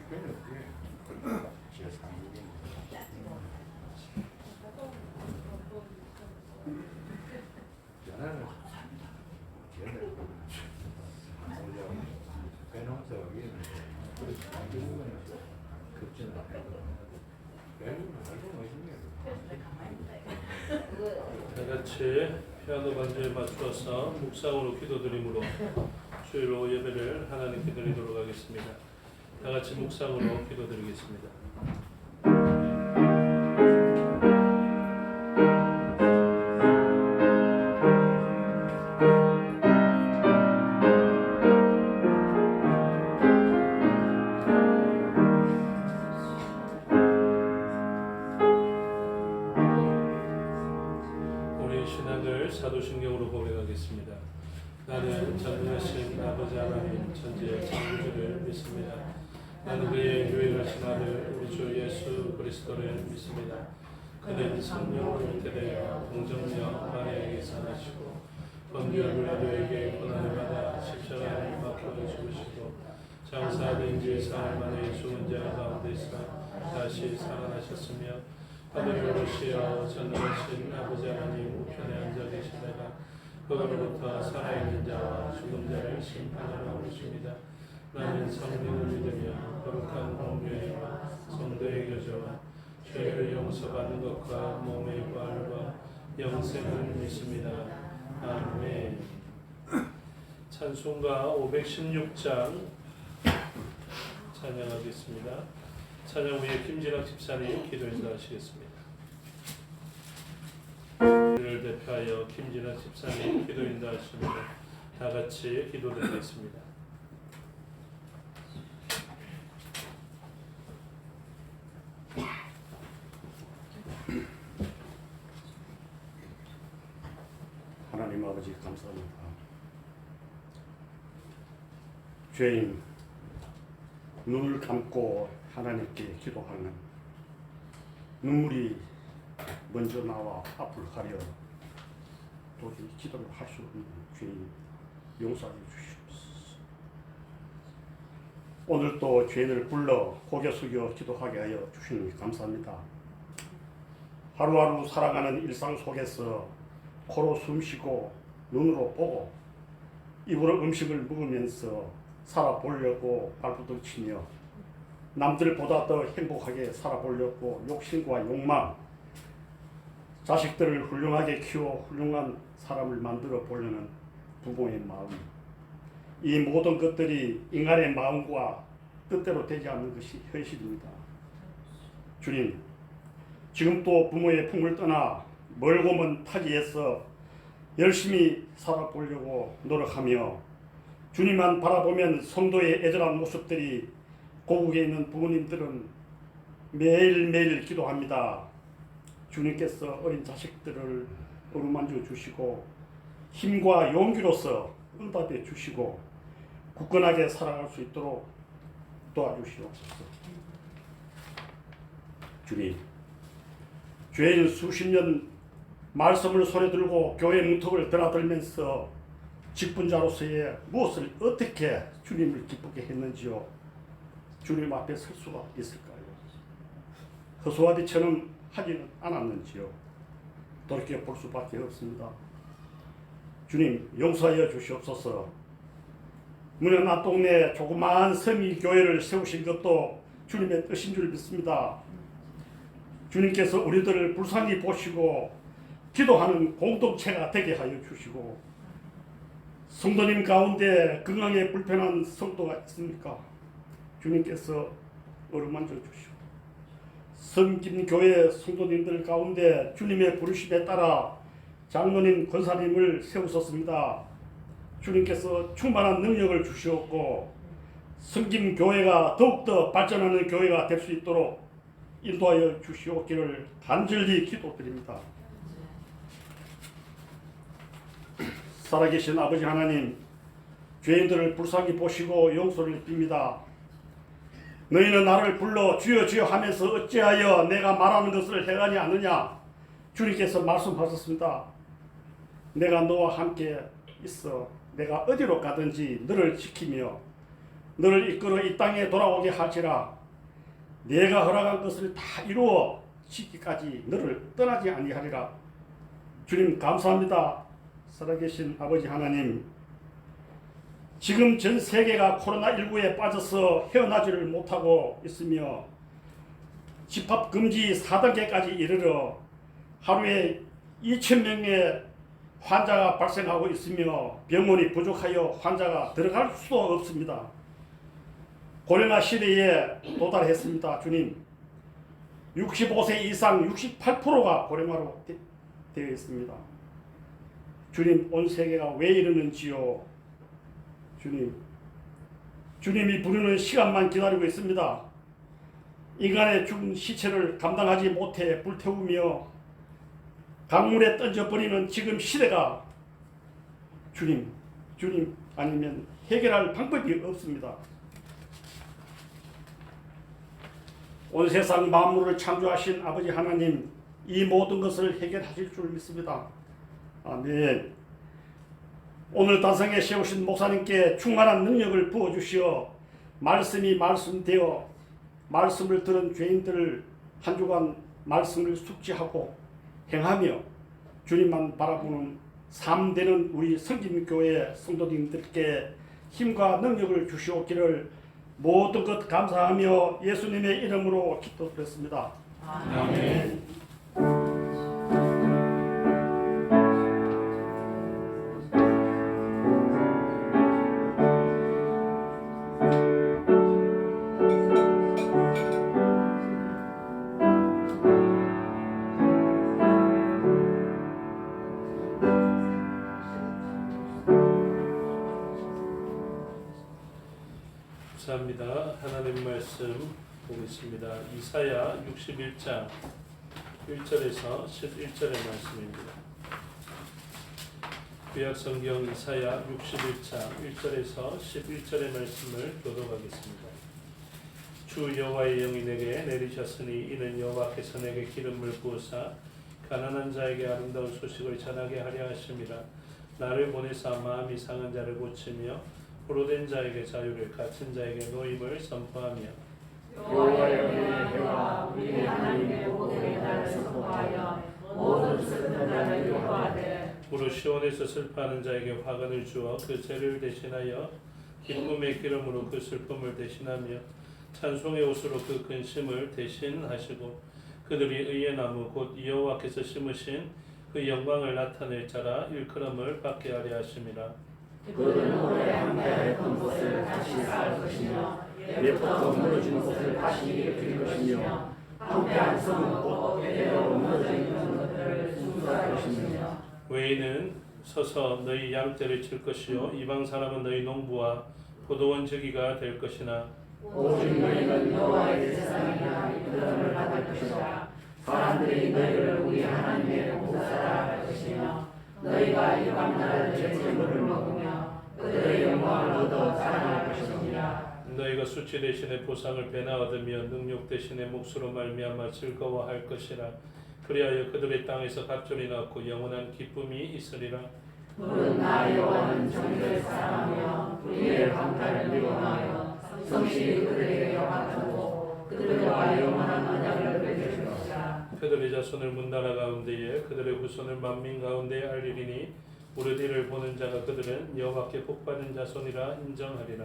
특별히 어떻게 제3국인데 전화는 걔네 배농사 여기는 그렇지 한국은 급진 안 해도 외국은 알고 있는 다 같이 피아노 반주에 맞추어서 묵상으로 기도드림으로 주일 오후 예배를 하나님께 드리도록 하겠습니다. 다 같이 묵상으로 기도드리겠습니다. 우리 신앙을 사도신경으로 고백하겠습니다. 나는 전능하신 아버지 하나님 천지의 창조주를 믿습니다. 나는 그의 유일하신 아들 우리 주 예수 그리스도를 믿습니다. 그는 성령으로 잉태되어 동정녀 마리아에게서 나시고 본디오 빌라도에게 고난을 받아 십자가에 박혀 죽으시고 장사된 지 사흘 만에 죽은 자 가운데서 다시 살아나셨으며 하늘에 오르시어 전능하신 아버지 하나님 우편에 앉아 계시다가 그로부터 살아있는 자와 죽은 자를 심판하러 오르십니다. 나는 성령을 믿으며 거룩한 공교회와 성도의 교제와 죄를 용서받는 것과 몸의 부활과 영생을 믿습니다. 아멘. 찬송가 516장 찬양하겠습니다. 찬양 후에 김진학 집사님 기도 인도하시겠습니다. 를 대표하여 김진학 집사님 기도 인도하십니다. 다 같이 기도드리겠습니다. 하나님 아버지 감사합니다. 죄인 눈을 감고 하나님께 기도하는 눈물이 먼저 나와 앞을 가려 도저히 기도를 할 수 없는 죄인 용서해 주시옵소서. 오늘도 죄인을 불러 고개 숙여 기도하게 하여 주시니 감사합니다. 하루하루 살아가는 일상 속에서 코로 숨쉬고 눈으로 보고 입으로 음식을 먹으면서 살아보려고 발부둥치며 남들보다 더 행복하게 살아보려고 욕심과 욕망, 자식들을 훌륭하게 키워 훌륭한 사람을 만들어 보려는 부모의 마음, 이 모든 것들이 인간의 마음과 뜻대로 되지 않는 것이 현실입니다. 주님, 지금 또 부모의 품을 떠나 멀고 먼 타지에서 열심히 살아보려고 노력하며 주님만 바라보면 성도의 애절한 모습들이 고국에 있는 부모님들은 매일매일 기도합니다. 주님께서 어린 자식들을 어루만져 주시고 힘과 용기로서 응답해 주시고 굳건하게 살아갈 수 있도록 도와주시옵소서. 주님, 죄인 수십 년 말씀을 손에 들고 교회 문턱을 드나들면서 직분자로서의 무엇을 어떻게 주님을 기쁘게 했는지요. 주님 앞에 설 수가 있을까요? 허수아비처럼 하지는 않았는지요. 돌이켜 볼 수밖에 없습니다. 주님, 용서하여 주시옵소서. 문현 앞동네 조그마한 성의교회를 세우신 것도 주님의 뜻인 줄 믿습니다. 주님께서 우리들을 불쌍히 보시고 기도하는 공동체가 되게 하여 주시고, 성도님 가운데 건강에 불편한 성도가 있습니까? 주님께서 어루만져 주시고, 섬김교회 성도님들 가운데 주님의 부르심에 따라 장로님, 권사님을 세우셨습니다. 주님께서 충만한 능력을 주시었고 섬김교회가 더욱더 발전하는 교회가 될 수 있도록 인도하여 주시옵기를 간절히 기도드립니다. 살아계신 아버지 하나님, 죄인들을 불쌍히 보시고 용서를 빕니다. 너희는 나를 불러 주여 주여 하면서 어찌하여 내가 말하는 것을 행하지 않느냐. 주님께서 말씀하셨습니다. 내가 너와 함께 있어 내가 어디로 가든지 너를 지키며 너를 이끌어 이 땅에 돌아오게 하시라. 내가 허락한 것을 다 이루어 지기까지 너를 떠나지 아니하리라. 주님 감사합니다. 살아계신 아버지 하나님, 지금 전 세계가 코로나19에 빠져서 헤어나지를 못하고 있으며 집합금지 4단계까지 이르러 하루에 2,000명의 환자가 발생하고 있으며 병원이 부족하여 환자가 들어갈 수도 없습니다. 고령화 시대에 도달했습니다. 주님, 65세 이상 68%가 고령화로 되어 있습니다. 주님, 온 세계가 왜 이러는지요? 주님, 주님이 부르는 시간만 기다리고 있습니다. 인간의 죽은 시체를 감당하지 못해 불태우며 강물에 던져버리는 지금 시대가 주님 아니면 해결할 방법이 없습니다. 온 세상 만물을 창조하신 아버지 하나님, 이 모든 것을 해결하실 줄 믿습니다. 아멘. 오늘 단상에 세우신 목사님께 충만한 능력을 부어주시어 말씀이 말씀되어 말씀을 들은 죄인들을 한 주간 말씀을 숙지하고 행하며 주님만 바라보는 삶 되는 우리 성김교회 성도님들께 힘과 능력을 주시옵기를 모든 것 감사하며 예수님의 이름으로 기도드렸습니다. 아멘. 감사합니다. 하나님 말씀 보겠습니다. 이사야 61장 1절에서 11절의 말씀입니다. 구약 성경 이사야 61장 1절에서 11절의 말씀을 교독하겠습니다. 주 여호와의 영이 내게 내리셨으니 이는 여호와께서 내게 기름을 부으사 가난한 자에게 아름다운 소식을 전하게 하려 하심이라. 나를 보내사 마음이 상한 자를 고치며 포로된 자에게 자유를, 갇힌 자에게 노임을 선포하며 여호와의 은혜의 해와 우리 하나님의 보복의 날을 선포하여 모든 슬픈 자를 위로하되 무릇 시온에서 슬퍼하는 자에게 화관을 주어 그 죄를 대신하여 기쁨의 기름으로 그 슬픔을 대신하며 찬송의 옷으로 그 근심을 대신하시고 그들이 의의 나무 곧 여호와께서 심으신 그 영광을 나타낼 자라 일컬음을 받게 하려 하심이라. 그들은 오래 함께 했던 곳을 다시 쌓을 것이며 옛부터 무너진 곳을 다시 일으킬 것이며 함께한 성은 곧 대대로 무너져 있는 것들을 중수할 것이며 외인은 서서 너희 양떼를 칠 것이요 이방 사람은 너희 농부와 포도원 저기가 될 것이나 오직 너희는 여호와의 제사장이나 이끌음을 받을 것이라. 사람들이 너희를 우리 하나님의 봉사라 할 것이며 너희가 이방 나라들의 재물을 먹으며 그들의 영광을 얻어 자랑할 것이니라. 너희가 수치 대신에 보상을 배나 얻으며 능욕 대신에 몫으로 말미암아 즐거워할 것이라. 그리하여 그들의 땅에서 갑절이 낳고 영원한 기쁨이 있으리라. 물은 나 여호와는 정의를 사랑하며 불의의 방탈을 미워하여 성실히 그들에게 영화하고 그들과 영원한 언약을 맺을 것이라. 그들의 자손을 문나라 가운데에 그들의 후손을 만민 가운데에 알리리니 무릇 이를 보는 자가 그들은 여호와께 복받은 자손이라 인정하리라.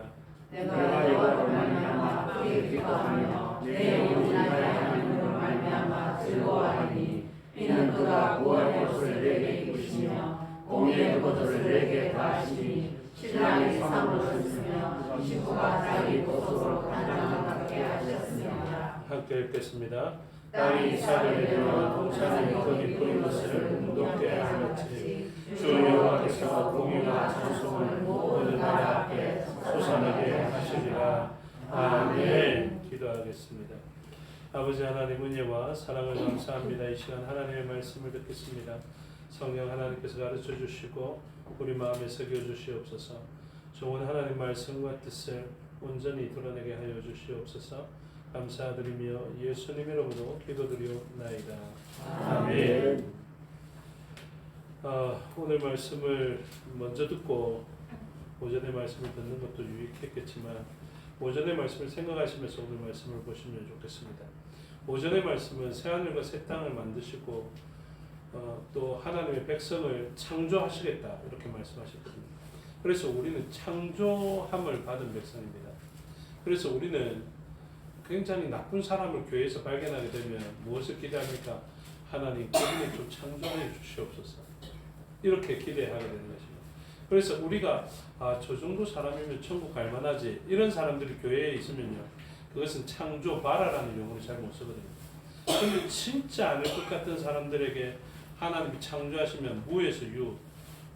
내가 여호와로 말미암아 그의 기뻐하며 내 영혼이 나의 하나님으로 말미암아 즐거워하리니 이는 그가 구원의 옷을 내게 입으시며 공의의 겉옷을 내게 다하시니 신랑이 상으로 쓰며 신부가 자기 보석으로 단장을 받게 하셨습니다. 함께 읽겠습니다. 땅이 이삭을 내려 동산이 거기 뿌린 것을 운동케 하였지. 주 여호와께서 공의와 찬송을 모든 나라 앞에 솟아나게 하시리라. 아멘. 기도하겠습니다. 아버지 하나님 은혜와 사랑을 감사합니다. 이 시간 하나님의 말씀을 듣겠습니다. 성령 하나님께서 가르쳐 주시고 우리 마음에 새겨 주시옵소서. 좋은 하나님 말씀과 뜻을 온전히 드러내게 하여 주시옵소서. 감사드리며 예수님 이름으로 기도드리옵나이다. 아멘. 오늘 말씀을 먼저 듣고 오전에 말씀을 듣는 것도 유익했겠지만 오전의 말씀을 생각하시면서 오늘 말씀을 보시면 좋겠습니다. 오전의 말씀은 새하늘과 새 땅을 만드시고 또 하나님의 백성을 창조하시겠다 이렇게 말씀하셨거든요. 그래서 우리는 창조함을 받은 백성입니다. 그래서 우리는 굉장히 나쁜 사람을 교회에서 발견하게 되면 무엇을 기대합니까? 하나님 그분을 좀 창조해 주시옵소서 이렇게 기대하게 되는 것입니다. 그래서 우리가 저 정도 사람이면 천국 갈 만하지 이런 사람들이 교회에 있으면요 그것은 창조바라라는 용어를 잘 못 쓰거든요. 그런데 진짜 아닐 것 같은 사람들에게 하나님이 창조하시면 무에서 유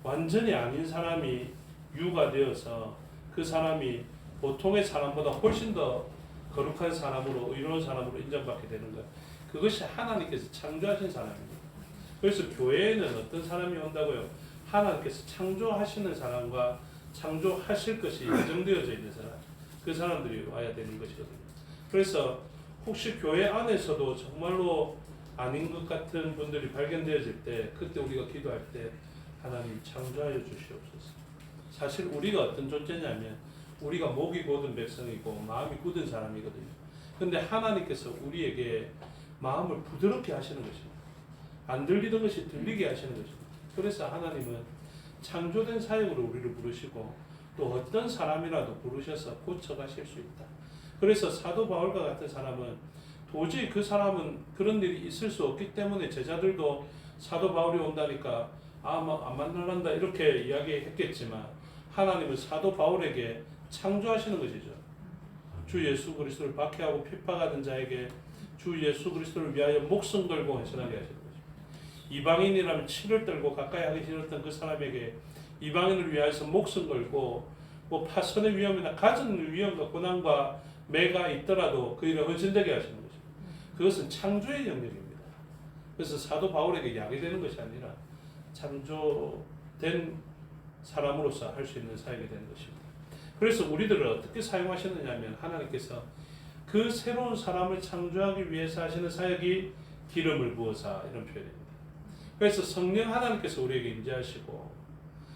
완전히 아닌 사람이 유가 되어서 그 사람이 보통의 사람보다 훨씬 더 거룩한 사람으로 의로운 사람으로 인정받게 되는 것. 그것이 하나님께서 창조하신 사람입니다. 그래서 교회에는 어떤 사람이 온다고요? 하나님께서 창조하시는 사람과 창조하실 것이 예정되어져 있는 사람. 그 사람들이 와야 되는 것이거든요. 그래서 혹시 교회 안에서도 정말로 아닌 것 같은 분들이 발견되어질 때 그때 우리가 기도할 때 하나님 창조하여 주시옵소서. 사실 우리가 어떤 존재냐면 우리가 목이 곧은 백성이고 마음이 굳은 사람이거든요. 근데 하나님께서 우리에게 마음을 부드럽게 하시는 것입니다. 안 들리던 것이 들리게 하시는 것입니다. 그래서 하나님은 창조된 사역으로 우리를 부르시고 또 어떤 사람이라도 부르셔서 고쳐가실 수 있다. 그래서 사도 바울과 같은 사람은 도저히 그 사람은 그런 일이 있을 수 없기 때문에 제자들도 사도 바울이 온다니까 안 만날란다 이렇게 이야기했겠지만 하나님은 사도 바울에게 창조하시는 것이죠. 주 예수 그리스도를 박해하고 핍박하던 자에게 주 예수 그리스도를 위하여 목숨 걸고 헌신하게 하시는 것입니다. 이방인이라면 치를 떨고 가까이 하기 싫었던 그 사람에게 이방인을 위하여서 목숨 걸고 뭐 파선의 위험이나 가진 위험과 고난과 매가 있더라도 그 일을 헌신되게 하시는 것입니다. 그것은 창조의 영역입니다. 그래서 사도 바울에게 약이 되는 것이 아니라 창조된 사람으로서 할 수 있는 사역이 되는 것입니다. 그래서 우리들을 어떻게 사용하시느냐 하면 하나님께서 그 새로운 사람을 창조하기 위해서 하시는 사역이 기름을 부어서 이런 표현입니다. 그래서 성령 하나님께서 우리에게 임재하시고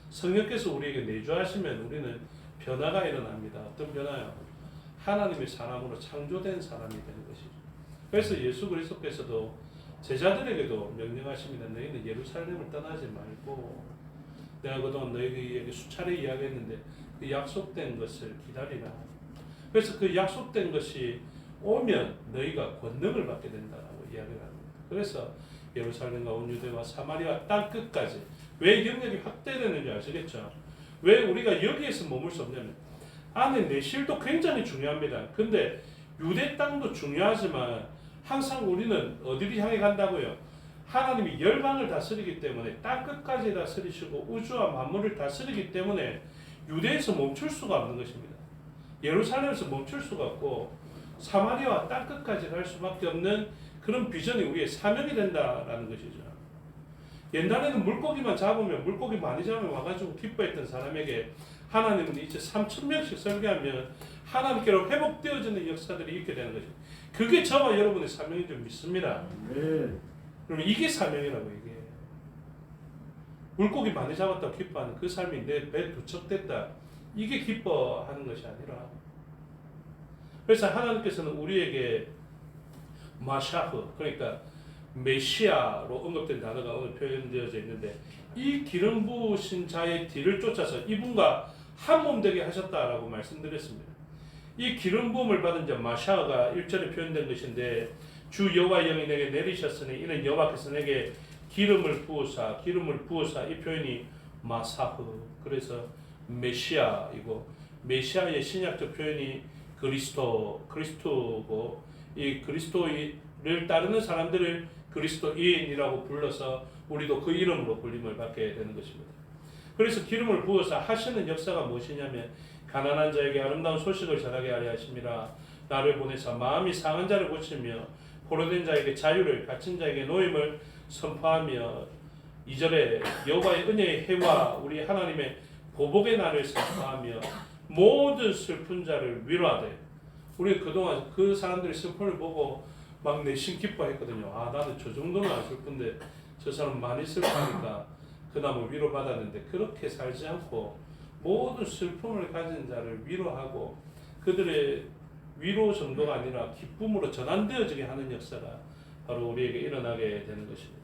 성령께서 우리에게 내주하시면 우리는 변화가 일어납니다. 어떤 변화요? 하나님의 사람으로 창조된 사람이 되는 것이죠. 그래서 예수 그리스도께서도 제자들에게도 명령하십니다. 너희는 예루살렘을 떠나지 말고 내가 그동안 너희에게 수차례 이야기했는데 그 약속된 것을 기다리라. 그래서 그 약속된 것이 오면 너희가 권능을 받게 된다라고 이야기를 합니다. 그래서 예루살렘과 온 유대와 사마리아 땅 끝까지 왜 영역이 확대되는지 아시겠죠? 왜 우리가 여기에서 머물 수 없냐면 안에 내실도 굉장히 중요합니다. 근데 유대 땅도 중요하지만 항상 우리는 어디를 향해 간다고요? 하나님이 열방을 다스리기 때문에 땅 끝까지 다스리시고 우주와 만물을 다스리기 때문에 유대에서 멈출 수가 없는 것입니다. 예루살렘에서 멈출 수가 없고 사마리아와 땅 끝까지 갈 수밖에 없는 그런 비전이 우리의 사명이 된다라는 것이죠. 옛날에는 물고기만 잡으면 물고기 많이 잡으면 와가지고 기뻐했던 사람에게 하나님은 이제 3,000명씩 설교하면 하나님께로 회복되어지는 역사들이 있게 되는 것입니다. 그게 저와 여러분의 사명인 줄 믿습니다. 그러면 이게 사명이라고 이게. 물고기 많이 잡았다고 기뻐하는 그 삶이 내 배에 부착됐다. 이게 기뻐하는 것이 아니라. 그래서 하나님께서는 우리에게 마샤흐 그러니까 메시아로 언급된 단어가 오늘 표현되어져 있는데 이 기름 부으신 자의 뒤를 쫓아서 이분과 한 몸 되게 하셨다라고 말씀드렸습니다. 이 기름 부음을 받은 자 마샤가 1절에 표현된 것인데 주 여호와 영이 내게 내리셨으니 이는 여호와께서 내게 기름을 부으사 이 표현이 마사흐 그래서 메시아이고 메시아의 신약적 표현이 그리스도고 이 그리스도를 따르는 사람들을 그리스도인이라고 불러서 우리도 그 이름으로 불림을 받게 되는 것입니다. 그래서 기름을 부어서 하시는 역사가 무엇이냐면 가난한 자에게 아름다운 소식을 전하게 하려 하심이라 나를 보내사 마음이 상한 자를 고치며 포로된 자에게 자유를 갇힌 자에게 노임을 선포하며 2절에 여호와의 은혜의 해와 우리 하나님의 보복의 날을 선포하며 모든 슬픈 자를 위로하되 우리 그동안 그 사람들의 슬픔을 보고 막 내심 기뻐했거든요. 나는 저 정도는 안 슬픈데 저 사람 많이 슬프니까 그나마 위로받았는데 그렇게 살지 않고 모든 슬픔을 가진 자를 위로하고 그들의 위로 정도가 아니라 기쁨으로 전환되어지게 하는 역사가 바로 우리에게 일어나게 되는 것입니다.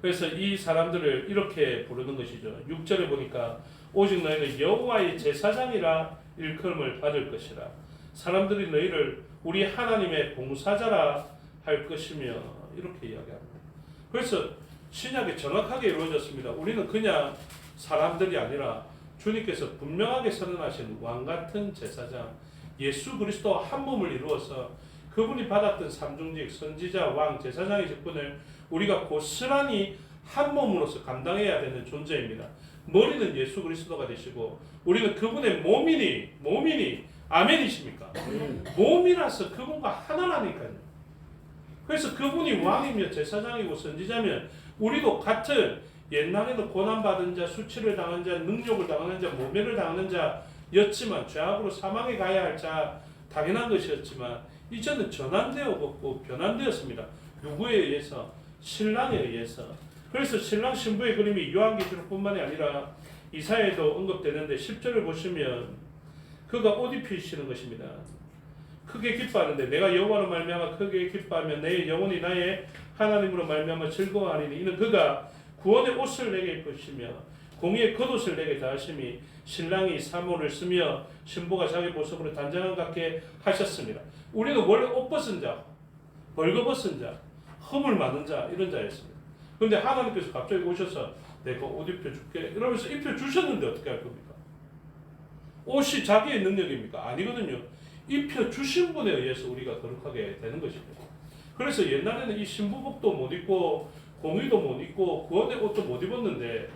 그래서 이 사람들을 이렇게 부르는 것이죠. 6절에 보니까 오직 너희는 여호와의 제사장이라 일컬음을 받을 것이라. 사람들이 너희를 우리 하나님의 봉사자라 할 것이며 이렇게 이야기합니다. 그래서 신약이 정확하게 이루어졌습니다. 우리는 그냥 사람들이 아니라 주님께서 분명하게 선언하신 왕같은 제사장 예수 그리스도와 한 몸을 이루어서 그분이 받았던 삼중직 선지자 왕 제사장의 직분을 우리가 고스란히 한 몸으로서 감당해야 되는 존재입니다. 머리는 예수 그리스도가 되시고 우리는 그분의 몸이니 아멘이십니까? 몸이라서 그분과 하나라니까요. 그래서 그분이 왕이며 제사장이고 선지자면 우리도 같은 옛날에는 고난받은 자, 수치를 당한 자, 능욕을 당하는 자, 모멸을 당하는 자였지만 죄악으로 사망에 가야 할 자 당연한 것이었지만 이제는 전환되었고 변환되었습니다. 누구에 의해서? 신랑에 의해서. 그래서 신랑 신부의 그림이 요한계시록뿐만이 아니라 이사야에도 언급되는데 10절을 보시면 그가 옷 입히시는 것입니다. 크게 기뻐하는데 내가 여호와로 말미암아 크게 기뻐하며 내 영혼이 나의 하나님으로 말미암아 즐거워하리니 이는 그가 구원의 옷을 내게 입으시며 공의의 겉옷을 내게 다하심이 신랑이 사모를 쓰며 신부가 자기 모습으로 단장한 같게 하셨습니다. 우리는 원래 옷 벗은 자, 벌거벗은 자, 허물 많은 자 이런 자였습니다. 그런데 하나님께서 갑자기 오셔서 내가 옷 입혀줄게 이러면서 입혀주셨는데 어떻게 할 겁니까? 옷이 자기의 능력입니까? 아니거든요. 입혀주신 분에 의해서 우리가 거룩하게 되는 것입니다. 그래서 옛날에는 이 신부복도 못 입고 공의도 못 입고 구원의 옷도 못 입었는데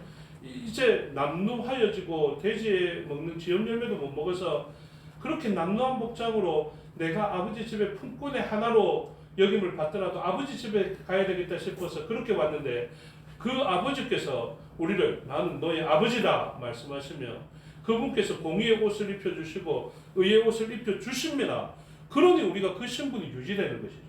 이제 남루하여지고 돼지에 먹는 지엽 열매도 못 먹어서 그렇게 남루한 복장으로 내가 아버지 집에 품꾼의 하나로 여김을 받더라도 아버지 집에 가야 되겠다 싶어서 그렇게 왔는데 그 아버지께서 우리를 나는 너의 아버지다 말씀하시며 그분께서 공의의 옷을 입혀주시고 의의 옷을 입혀주십니다. 그러니 우리가 그 신분이 유지되는 것이죠.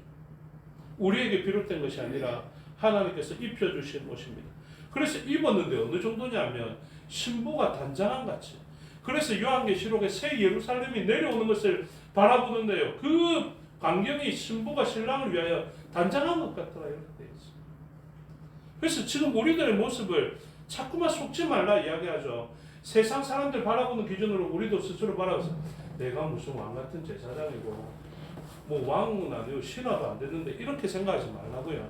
우리에게 비롯된 것이 아니라 하나님께서 입혀주신 옷입니다. 그래서 입었는데 어느 정도냐면 신부가 단장한 같이. 그래서 요한계시록에 새 예루살렘이 내려오는 것을 바라보는데요. 그 광경이 신부가 신랑을 위하여 단장한 것 같더라 이렇게 되어 있습니다. 그래서 지금 우리들의 모습을 자꾸만 속지 말라 이야기하죠. 세상 사람들 바라보는 기준으로 우리도 스스로 바라보면서 내가 무슨 왕 같은 제사장이고 뭐 왕은 아니고 신하도 안 되는데 이렇게 생각하지 말라고요.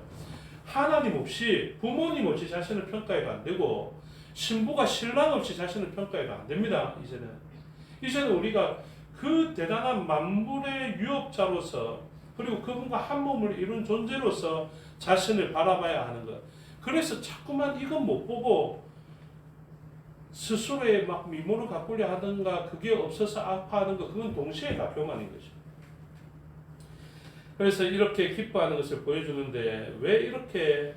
하나님 없이 부모님 없이 자신을 평가해도 안 되고 신부가 신랑 없이 자신을 평가해도 안 됩니다. 이제는 우리가 그 대단한 만물의 유업자로서 그리고 그분과 한 몸을 이룬 존재로서 자신을 바라봐야 하는 것. 그래서 자꾸만 이건 못 보고 스스로의 막 미모를 가꾸려 하든가 그게 없어서 아파하는 것 그건 동시에 다 교만인 것이죠. 그래서 이렇게 기뻐하는 것을 보여주는데 왜 이렇게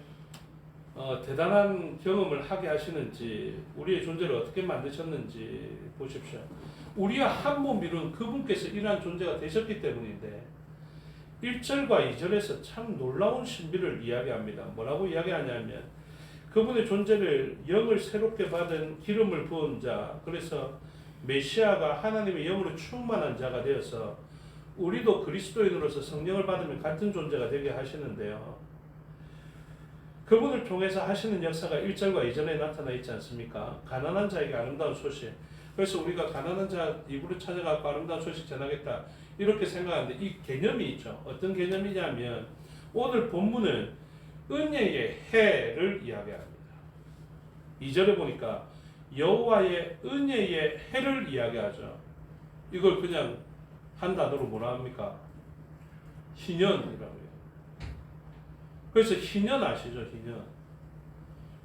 대단한 경험을 하게 하시는지 우리의 존재를 어떻게 만드셨는지 보십시오. 우리와 한 몸 이룬 그분께서 이러한 존재가 되셨기 때문인데 1절과 2절에서 참 놀라운 신비를 이야기합니다. 뭐라고 이야기하냐면 그분의 존재를 영을 새롭게 받은 기름을 부은 자 그래서 메시아가 하나님의 영으로 충만한 자가 되어서 우리도 그리스도인으로서 성령을 받으면 같은 존재가 되게 하시는데요. 그분을 통해서 하시는 역사가 1절과 2절에 나타나 있지 않습니까? 가난한 자에게 아름다운 소식. 그래서 우리가 가난한 자 입으로 찾아가고 아름다운 소식 전하겠다 이렇게 생각하는데 이 개념이 있죠. 어떤 개념이냐면 오늘 본문은 은혜의 해를 이야기합니다. 2절에 보니까 여호와의 은혜의 해를 이야기하죠. 이걸 그냥 한 단어로 뭐라 합니까? 희년이라고 해요. 그래서 희년 아시죠? 희년.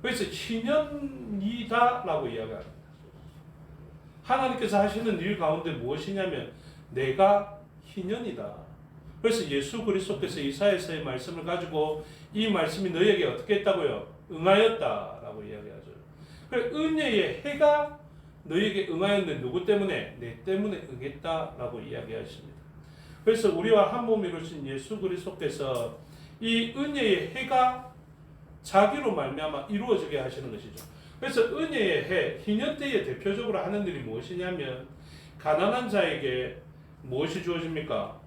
그래서 희년이다라고 이야기합니다. 하나님께서 하시는 일 가운데 무엇이냐면 내가 희년이다. 그래서 예수 그리스도께서 이사야서의 말씀을 가지고 이 말씀이 너에게 어떻게 했다고요? 응하였다라고 이야기하죠. 그래서 은혜의 해가 너에게 응하였는데 누구 때문에? 내 때문에 응했다라고 이야기하십니다. 그래서 우리와 한 몸 이루신 예수 그리스도께서 이 은혜의 해가 자기로 말미암아 이루어지게 하시는 것이죠. 그래서 은혜의 해, 희년 때에 대표적으로 하는 일이 무엇이냐면 가난한 자에게 무엇이 주어집니까?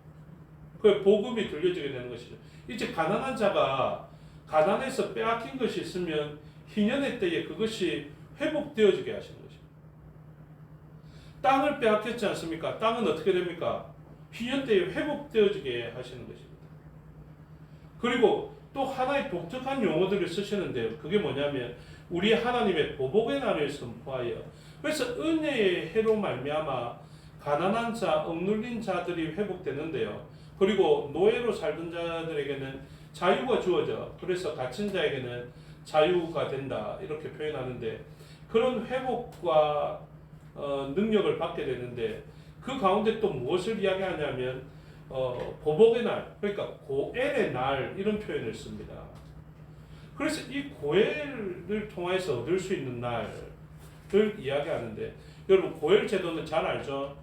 그 복음이 들려지게 되는 것이죠. 이제 가난한 자가 가난해서 빼앗긴 것이 있으면 희년의 때에 그것이 회복되어지게 하시는 것입니다. 땅을 빼앗겼지 않습니까? 땅은 어떻게 됩니까? 희년 때에 회복되어지게 하시는 것입니다. 그리고 또 하나의 독특한 용어들을 쓰시는데요. 그게 뭐냐면 우리 하나님의 보복의 날을 선포하여, 그래서 은혜의 해로 말미암아 가난한 자, 억눌린 자들이 회복되는데요. 그리고 노예로 살던 자들에게는 자유가 주어져, 그래서 갇힌 자에게는 자유가 된다, 이렇게 표현하는데, 그런 회복과 능력을 받게 되는데, 그 가운데 또 무엇을 이야기하냐면 보복의 날, 그러니까 고엘의 날, 이런 표현을 씁니다. 그래서 이 고엘을 통해서 얻을 수 있는 날을 이야기하는데, 여러분 고엘 제도는 잘 알죠?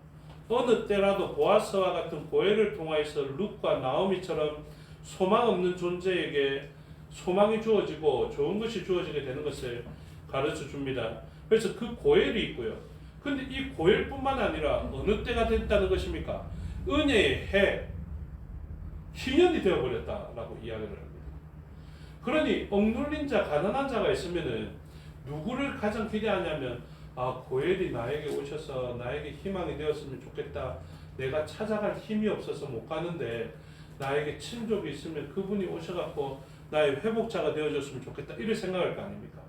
어느 때라도 보아스와 같은 고엘을 통해서 룻과 나오미처럼 소망 없는 존재에게 소망이 주어지고 좋은 것이 주어지게 되는 것을 가르쳐 줍니다. 그래서 그 고엘이 있고요. 근데 이 고엘뿐만 아니라 어느 때가 됐다는 것입니까? 은혜의 해, 희년이 되어버렸다라고 이야기를 합니다. 그러니 억눌린 자, 가난한 자가 있으면은 누구를 가장 기대하냐면, 고엘이 나에게 오셔서 나에게 희망이 되었으면 좋겠다. 내가 찾아갈 힘이 없어서 못 가는데 나에게 친족이 있으면 그분이 오셔갖고 나의 회복자가 되어줬으면 좋겠다. 이를 생각할 거 아닙니까?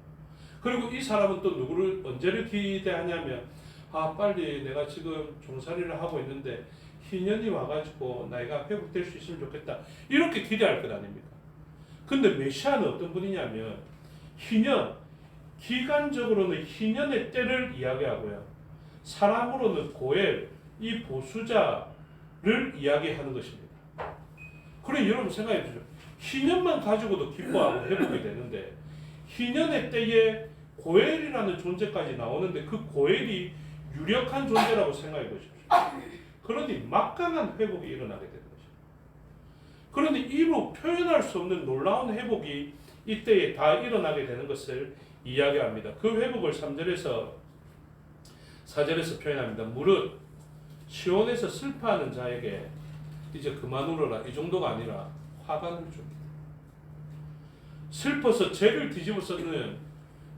그리고 이 사람은 또 누구를 언제를 기대하냐면, 빨리 내가 지금 종살이를 하고 있는데 희년이 와가지고 내가 회복될 수 있으면 좋겠다. 이렇게 기대할 것 아닙니까? 근데 메시아는 어떤 분이냐면 희년, 기간적으로는 희년의 때를 이야기하고요. 사람으로는 고엘, 이 보수자를 이야기하는 것입니다. 그럼 여러분 생각해 보세요. 희년만 가지고도 기뻐하고 회복이 되는데 희년의 때에 고엘이라는 존재까지 나오는데 그 고엘이 유력한 존재라고 생각해 보십시오. 그러니 막강한 회복이 일어나게 되는 것입니다. 그런데 이로 표현할 수 없는 놀라운 회복이 이때에 다 일어나게 되는 것을 이야기합니다. 그 회복을 3절에서 4절에서 표현합니다. 무릇 시온에서 슬퍼하는 자에게 이제 그만 울어라, 이 정도가 아니라 화관을 줍니다. 슬퍼서 죄를 뒤집어 쓰는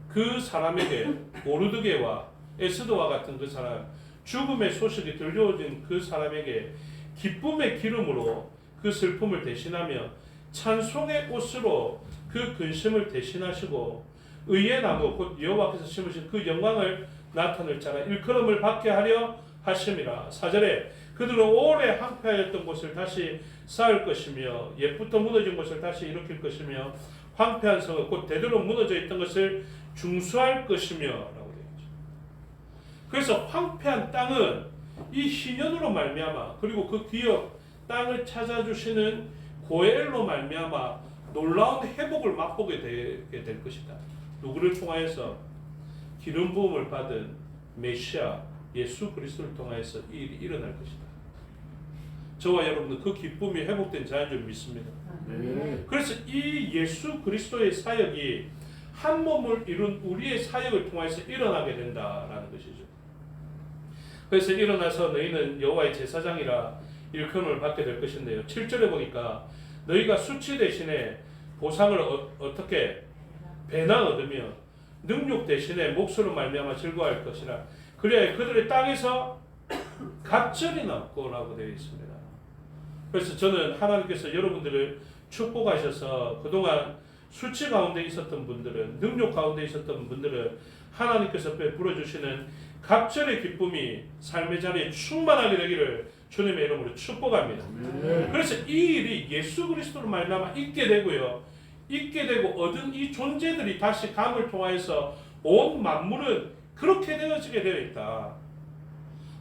그 사람에게 모르드게와 에스더와 같은 그 사람, 죽음의 소식이 들려오진 그 사람에게 기쁨의 기름으로 그 슬픔을 대신하며 찬송의 옷으로 그 근심을 대신하시고 의의 나무 곧 여호와께서 심으신 그 영광을 나타낼 자가 일컬음을 받게 하려 하심이라. 4절에 그들은 오래 황폐하였던 곳을 다시 쌓을 것이며 옛부터 무너진 곳을 다시 일으킬 것이며 황폐한 성은 곧 대대로 무너져 있던 것을 중수할 것이며 라고 되어 있죠. 그래서 황폐한 땅은 이 희년으로 말미암아, 그리고 그 기업 땅을 찾아주시는 고엘로 말미암아 놀라운 회복을 맛보게 되게 될 것이다. 누구를 통하여서? 기름 부음을 받은 메시아 예수 그리스도를 통하여서 이 일이 일어날 것이다. 저와 여러분은 그 기쁨이 회복된 자인 줄 믿습니다. 그래서 이 예수 그리스도의 사역이 한 몸을 이룬 우리의 사역을 통해서 일어나게 된다라는 것이죠. 그래서 일어나서 너희는 여호와의 제사장이라 일컬음을 받게 될 것인데요. 7절에 보니까 너희가 수치 대신에 보상을 어떻게 배나 얻으며 능력 대신에 몫으로 말미암아 즐거워할 것이라. 그래야 그들의 땅에서 갑절이 남고라고 되어 있습니다. 그래서 저는 하나님께서 여러분들을 축복하셔서 그동안 수치 가운데 있었던 분들은, 능력 가운데 있었던 분들은 하나님께서 베풀어 주시는 갑절의 기쁨이 삶의 자리에 충만하게 되기를 주님의 이름으로 축복합니다. 그래서 이 일이 예수 그리스도로 말미암아 있게 되고요. 있게 되고 얻은 이 존재들이 다시 감을 통하여서 온 만물은 그렇게 되어지게 되어 있다.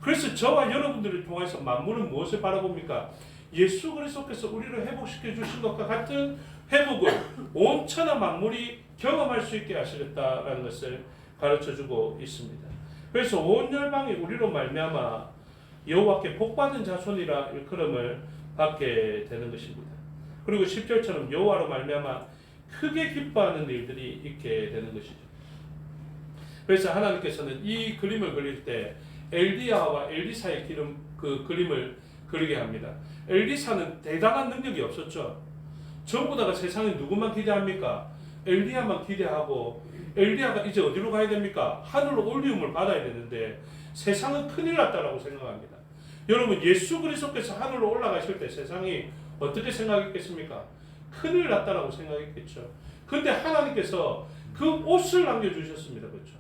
그래서 저와 여러분들을 통해서 만물은 무엇을 바라봅니까? 예수 그리스도께서 우리를 회복시켜 주신 것과 같은 회복을 온 천하 만물이 경험할 수 있게 하시겠다라는 것을 가르쳐주고 있습니다. 그래서 온 열방이 우리로 말미암아 여호와께 복받은 자손이라 일컬음을 받게 되는 것입니다. 그리고 10절처럼 여호와로 말미암아 크게 기뻐하는 일들이 있게 되는 것이죠. 그래서 하나님께서는 이 그림을 그릴 때 엘리야와 엘리사의 그 그림을 그리게 합니다. 엘리사는 대단한 능력이 없었죠. 전부 다가 세상에 누구만 기대합니까? 엘리야만 기대하고, 엘리야가 이제 어디로 가야 됩니까? 하늘로 올리움을 받아야 되는데 세상은 큰일 났다라고 생각합니다. 여러분, 예수 그리스도께서 하늘로 올라가실 때 세상이 어떻게 생각했겠습니까? 큰일 났다라고 생각했겠죠. 근데 하나님께서 그 옷을 남겨주셨습니다. 그렇죠?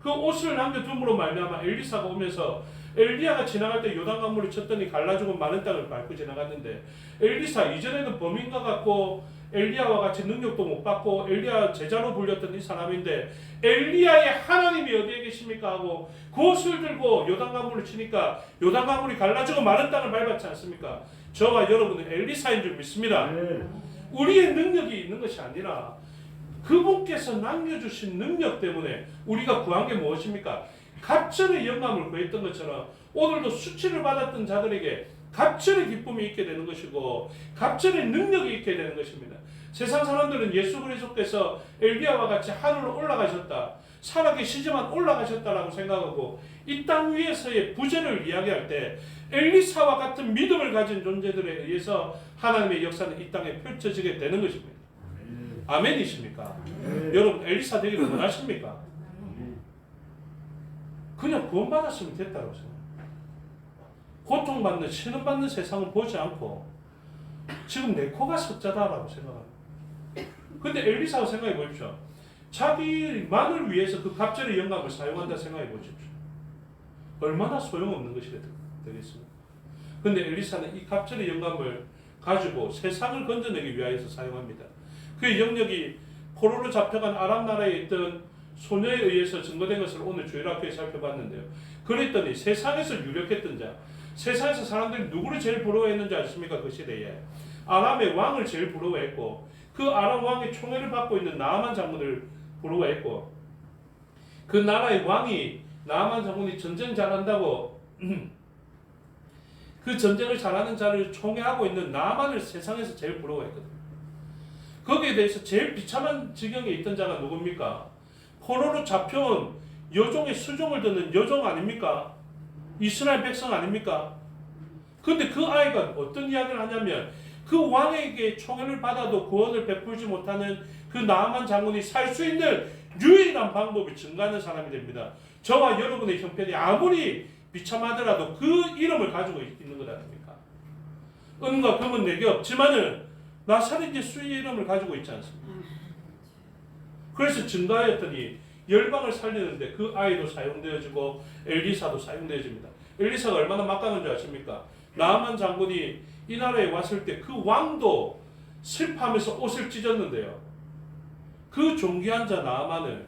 그 옷을 남겨둠으로 말미암아 엘리사가 오면서 엘리야가 지나갈 때 요단강물을 쳤더니 갈라지고 마른 땅을 밟고 지나갔는데, 엘리사 이전에는 범인과 같고 엘리야와 같이 능력도 못 받고 엘리야 제자로 불렸던 이 사람인데, 엘리야의 하나님이 어디에 계십니까 하고 그 옷을 들고 요단강물을 치니까 요단강물이 갈라지고 마른 땅을 밟았지 않습니까? 저와 여러분은 엘리사인 줄 믿습니다. 우리의 능력이 있는 것이 아니라 그분께서 남겨주신 능력 때문에 우리가 구한 게 무엇입니까? 갑절의 영감을 구했던 것처럼 오늘도 수치를 받았던 자들에게 갑절의 기쁨이 있게 되는 것이고 갑절의 능력이 있게 되는 것입니다. 세상 사람들은 예수 그리스도께서 엘리야와 같이 하늘로 올라가셨다, 살아계시지만 올라가셨다라고 생각하고 이 땅 위에서의 부재를 이야기할 때 엘리사와 같은 믿음을 가진 존재들에 의해서 하나님의 역사는 이 땅에 펼쳐지게 되는 것입니다. 아멘이십니까? 여러분, 엘리사 되기를 원하십니까? 그냥 구원받았으면 됐다고 생각합니다. 고통받는, 신음받는 세상은 보지 않고 지금 내 코가 석자다라고 생각합니다. 근데 엘리사가 생각해 보십시오. 자기만을 위해서 그 갑절의 영감을 사용한다 생각해 보십시오. 얼마나 소용없는 것이 되겠습니까? 근데 엘리사는 이 갑절의 영감을 가지고 세상을 건져내기 위하여서 사용합니다. 그 영역이 포로로 잡혀간 아람 나라에 있던 소녀에 의해서 증거된 것을 오늘 주일학교에 살펴봤는데요. 그랬더니 세상에서 유력했던 자, 세상에서 사람들이 누구를 제일 부러워했는지 아십니까? 그 시대에 아람의 왕을 제일 부러워했고, 그 아람 왕의 총애를 받고 있는 나아만 장군을 부러워했고, 그 나라의 왕이 나아만 장군이 전쟁 잘한다고 그 전쟁을 잘하는 자를 총애하고 있는 나아만을 세상에서 제일 부러워했거든요. 거기에 대해서 제일 비참한 지경에 있던 자가 누굽니까? 포로로 잡혀온 여종의 수종을 듣는 여종 아닙니까? 이스라엘 백성 아닙니까? 근데 그 아이가 어떤 이야기를 하냐면, 그 왕에게 총애를 받아도 구원을 베풀지 못하는 그 나아만 장군이 살 수 있는 유일한 방법이 증거하는 사람이 됩니다. 저와 여러분의 형편이 아무리 비참하더라도 그 이름을 가지고 있는 것 아닙니까? 은과 금은 내게 없지만은 나사렛 예수의 이름을 가지고 있지 않습니까? 그래서 증거하였더니 열방을 살리는데 그 아이도 사용되어지고 엘리사도 사용되어집니다. 엘리사가 얼마나 막강한 줄 아십니까? 나아만 장군이 이 나라에 왔을 때 그 왕도 슬퍼하면서 옷을 찢었는데요. 그 존귀한 자 나아만을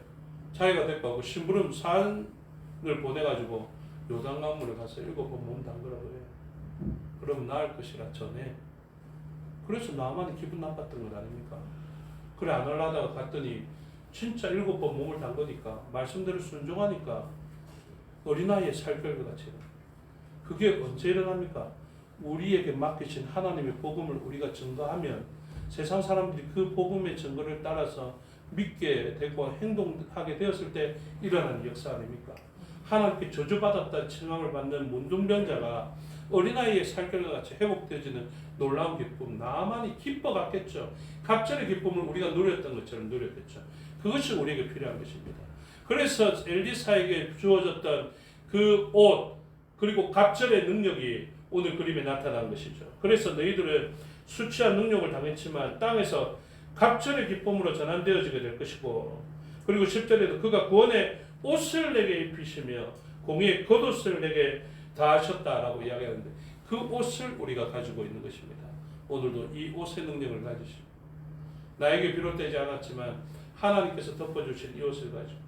자기가 데리고 가고 심부름 산을 보내가지고 요단강물에 가서 7번 몸 담그라고 해요. 그러면 나을 것이라 전해. 그래서 나아만이 기분 나빴던 것 아닙니까? 그래 안 하려다가 갔더니 진짜 7번 몸을 담그니까, 말씀대로 순종하니까 어린아이의 살결과 같이. 그게 언제 일어납니까? 우리에게 맡기신 하나님의 복음을 우리가 증거하면 세상 사람들이 그 복음의 증거를 따라서 믿게 되고 행동하게 되었을 때 일어나는 역사 아닙니까? 하나님께 저주받았다 칭함을 받는 문둥병자가 어린아이의 살결과 같이 회복되어지는 놀라운 기쁨, 나만이 기뻐갔겠죠. 갑절의 기쁨을 우리가 누렸던 것처럼 누렸겠죠. 그것이 우리에게 필요한 것입니다. 그래서 엘리사에게 주어졌던 그 옷, 그리고 갑절의 능력이 오늘 그림에 나타난 것이죠. 그래서 너희들은 수치한 능력을 당했지만 땅에서 갑절의 기쁨으로 전환되어지게 될 것이고, 그리고 10절에도 그가 구원의 옷을 내게 입히시며 공의의 겉옷을 내게 다하셨다라고 이야기하는데, 그 옷을 우리가 가지고 있는 것입니다. 오늘도 이 옷의 능력을 가지시고, 나에게 비롯되지 않았지만 하나님께서 덮어주신 이 옷을 가지고,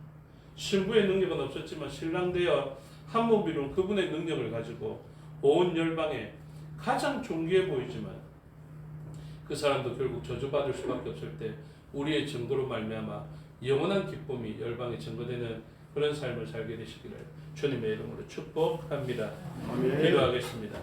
신부의 능력은 없었지만 신랑 되어 한 몸 이룬 그분의 능력을 가지고 온 열방에 가장 존귀해 보이지만 그 사람도 결국 저주받을 수밖에 없을 때 우리의 증거로 말미암아 영원한 기쁨이 열방에 증거되는 그런 삶을 살게 되시기를 주님의 이름으로 축복합니다. 아멘. 기도하겠습니다.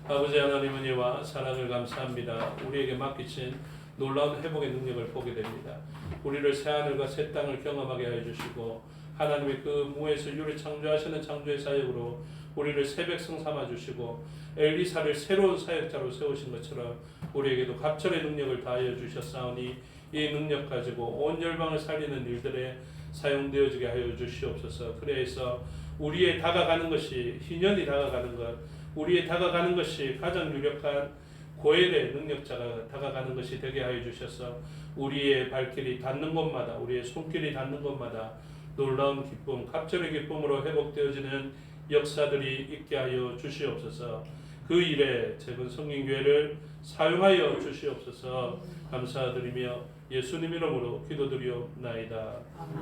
아버지 하나님 은혜와 사랑을 감사합니다. 우리에게 맡기신 놀라운 회복의 능력을 보게 됩니다. 우리를 새하늘과 새 땅을 경험하게 하여 주시고 하나님의 그 무에서 유를 창조하시는 창조의 사역으로 우리를 새 백성 삼아 주시고 엘리사를 새로운 사역자로 세우신 것처럼 우리에게도 갑절의 능력을 다하여 주셨사오니 이 능력 가지고 온 열방을 살리는 일들에 사용되어지게 하여 주시옵소서. 그래서 우리의 다가가는 것이 희년이 다가가는 것, 우리의 다가가는 것이 가장 유력한 고엘의 능력자가 다가가는 것이 되게 하여 주셔서 우리의 발길이 닿는 곳마다, 우리의 손길이 닿는 곳마다 놀라운 기쁨, 갑절의 기쁨으로 회복되어지는 역사들이 있게 하여 주시옵소서. 그 일에 적은 성령교회를 사용하여 주시옵소서. 감사드리며 예수님 이름으로 기도드리옵나이다.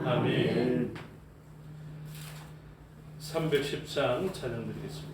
아멘. 310장 찬양드리겠습니다.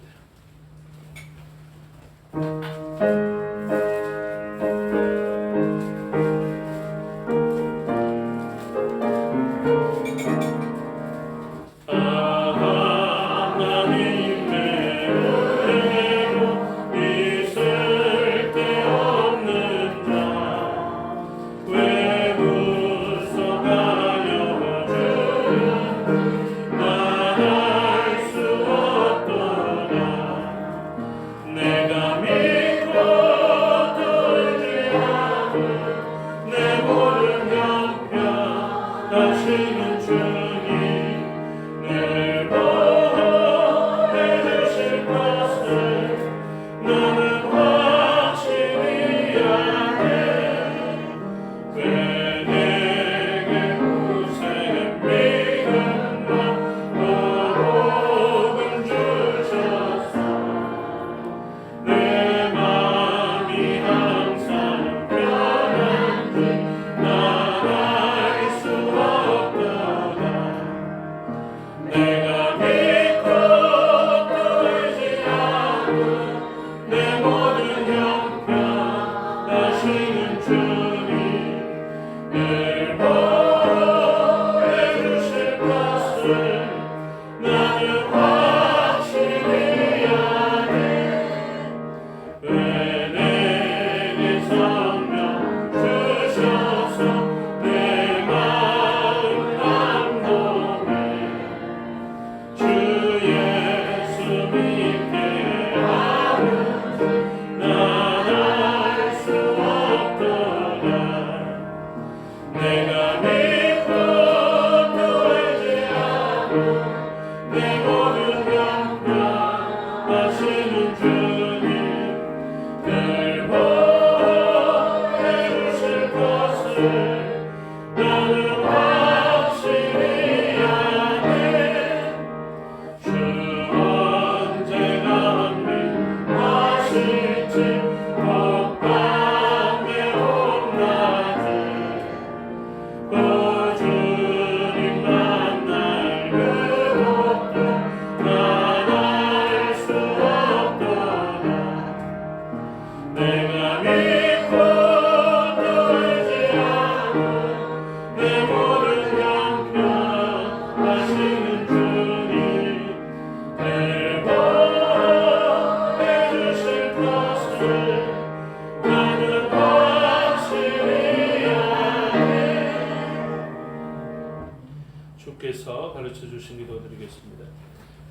주께서 가르쳐 주신 기도 드리겠습니다.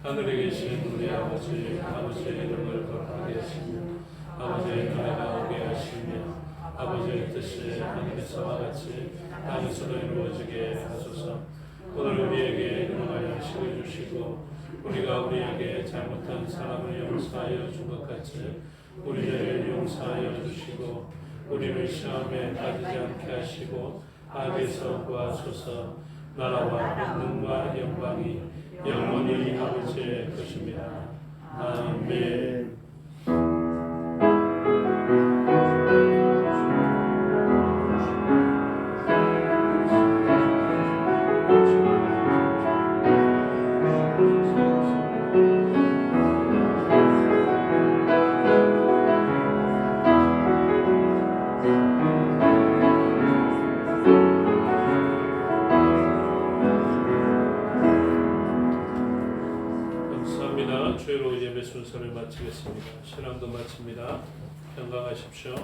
하늘에 계신 우리 아버지의 이름을 거룩하게 하시며 아버지의 나라가 오게 하시며 아버지의 뜻이 하늘에서와 같이 땅에서도 이루어지게 하소서. 오늘 우리에게 일용할 양식을 주시고 우리가 우리에게 잘못한 사람을 용서하여 준 것 같이 우리 죄를 용서하여 주시고 우리를 시험에 빠지지 않게 하시고 악에서 구하소서. 나라와 권능과 영광이 영원히 아버지의 것입니다. 아멘. 주의로 예배 순서를 마치겠습니다. 신앙도 마칩니다. 건강하십시오.